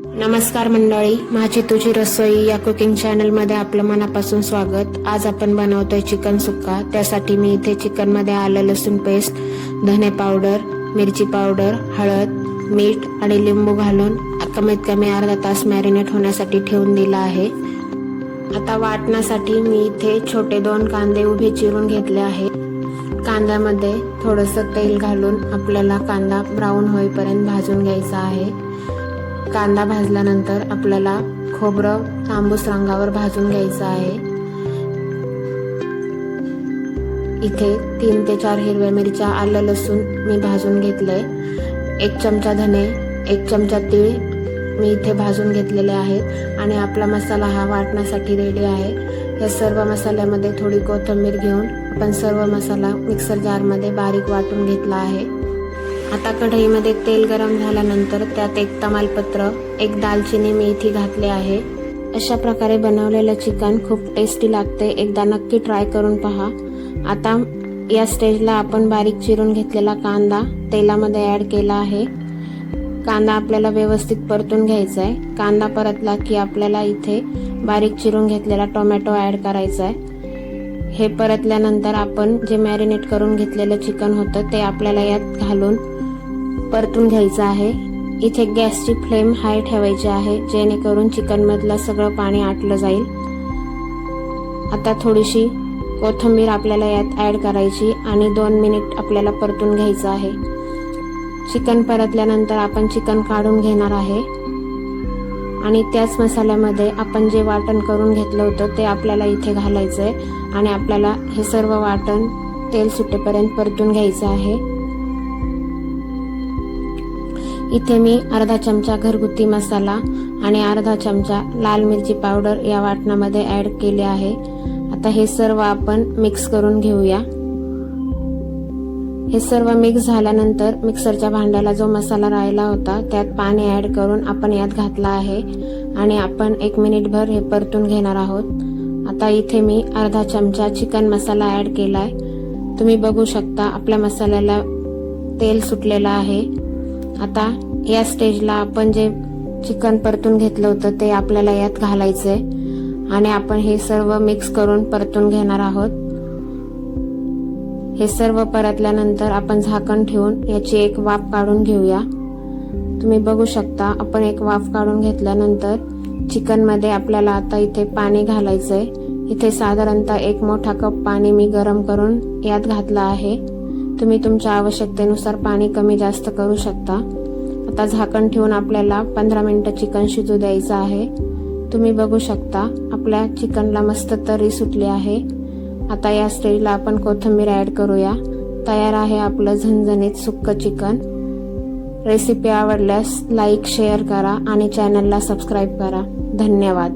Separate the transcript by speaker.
Speaker 1: नमस्कार मंडळी, माझी तुझी रसोई या कुकिंग चॅनल मध्ये आपलं मनापासून स्वागत। आज आपण बनवतोय चिकन सुक्का। त्यासाठी मी इथे चिकन मध्ये आलं लसूण पेस्ट, धने पावडर, मिरची पावडर, हळद, मीठ आणि लिंबू घालून कमीत कमी अर्धा तास मॅरिनेट होण्यासाठी ठेवून दिला आहे। आता वाटण्यासाठी मी इथे छोटे 2 कांदे उभे चिरून घेतले आहे। कांद्यामध्ये थोडंसं तेल घालून आपल्याला कांदा ब्राऊन होईपर्यंत भाजून घ्यायचा आहे। कांदा भाजल्यानंतर आपल्याला खोबरं तांबूस रंगावर भाजून घ्यायचं आहे। इथे 3 ते 4 हिरव्या मिरच्या, आलं लसूण मी भाजून घेतले। 1 चमचा धने, 1 चमचा तीळ मी इथे भाजून घेतलेले आहेत आणि आपला मसाला हा वाटण्यासाठी रेडी आहे। या सर्व मसाल्यामध्ये थोडी कोथिंबीर घेऊन आपण सर्व मसाला मिक्सर जारमध्ये बारीक वाटून घेतला आहे। आता कढईमध्ये तेल गरम झाल्यानंतर त्यात 1 तमालपत्र, 1 दालचिनी मी इथे घातले आहे। अशा प्रकारे बनवलेलं चिकन खूप टेस्टी लागते, एकदा नक्की ट्राय करून पहा। आता या स्टेजला आपण बारीक चिरून घेतलेला कांदा तेलामध्ये ऍड केला आहे। कांदा आपल्याला व्यवस्थित परतून घ्यायचा आहे। कांदा परतला की आपल्याला इथे बारीक चिरून घेतलेला टोमॅटो ऍड करायचा आहे। हे परतल्यानंतर आपण जे मॅरिनेट करून घेतलेलं चिकन होतं ते आपल्याला यात घालून परतून घ्यायचं आहे। इथे गॅसची फ्लेम हाय ठेवायची आहे, जेणेकरून चिकन मधलं सगळं पाणी आटलं जाईल। आता थोडीशी कोथिंबीर आपल्याला यात ऍड करायची आणि 2 मिनिट आपल्याला परतून घ्यायचं आहे। चिकन परतल्यानंतर आपण चिकन काढून घेणार आहे आणि त्याच मसाल्यामध्ये आपण जे वाटण करून घेतलं होतं ते आपल्याला इथे घालायचंय आणि आपल्याला हे सर्व वाटण तेल सुटेपर्यंत परतून घ्यायचं आहे। इथे मी अर्धा चमचा घरगुती मसाला आणि अर्धा चमचा लाल मिरची पावडर या वाटणामध्ये ऍड केले आहे। आता हे सर्व आपण मिक्स करून घेऊया। हे सर्व मिक्स झाल्यानंतर मिक्सरच्या भांड्याला जो मसाला राहिला होता त्यात पाणी ऍड करून आपण यात घातला आहे आणि आपण 1 मिनिटभर हे परतून घेणार आहोत। आता इथे मी अर्धा चमचा चिकन मसाला ऍड केलाय। तुम्ही बघू शकता आपल्या मसाल्याला तेल सुटलेलं आहे। आता या स्टेजला आपण जे चिकन परतून घेतलं होतं ते आपल्याला यात घालायचंय आणि आपण हे सर्व मिक्स करून परतून घेणार आहोत। हे सर्व परतल्यानंतर आपण झाकण ठेवून याची एक वाफ काढून घेऊया। तुम्ही बघू शकता आपण एक वाफ काढून घेतल्यानंतर चिकन मध्ये आपल्याला आता इथे पाणी घालायचंय। इथे साधारणतः 1 मोठा कप पाणी मी गरम करून यात घातलं आहे। तुम्ही तुमच्या आवश्यकतेनुसार पाणी कमी जास्त करू शकता। आता झाकण ठेवून आपल्याला 15 मिनिटं चिकन शिजू द्यायचं आहे। तुम्ही बघू शकता आपल्या चिकनला मस्त तरी सुटली आहे। आता या स्टेजला आपण कोथिंबीर ऍड करूया। तयार आहे आपलं झणझणीत सुक्कं चिकन। रेसिपी आवडल्यास लाईक, शेअर करा आणि चॅनलला सबस्क्राईब करा। धन्यवाद।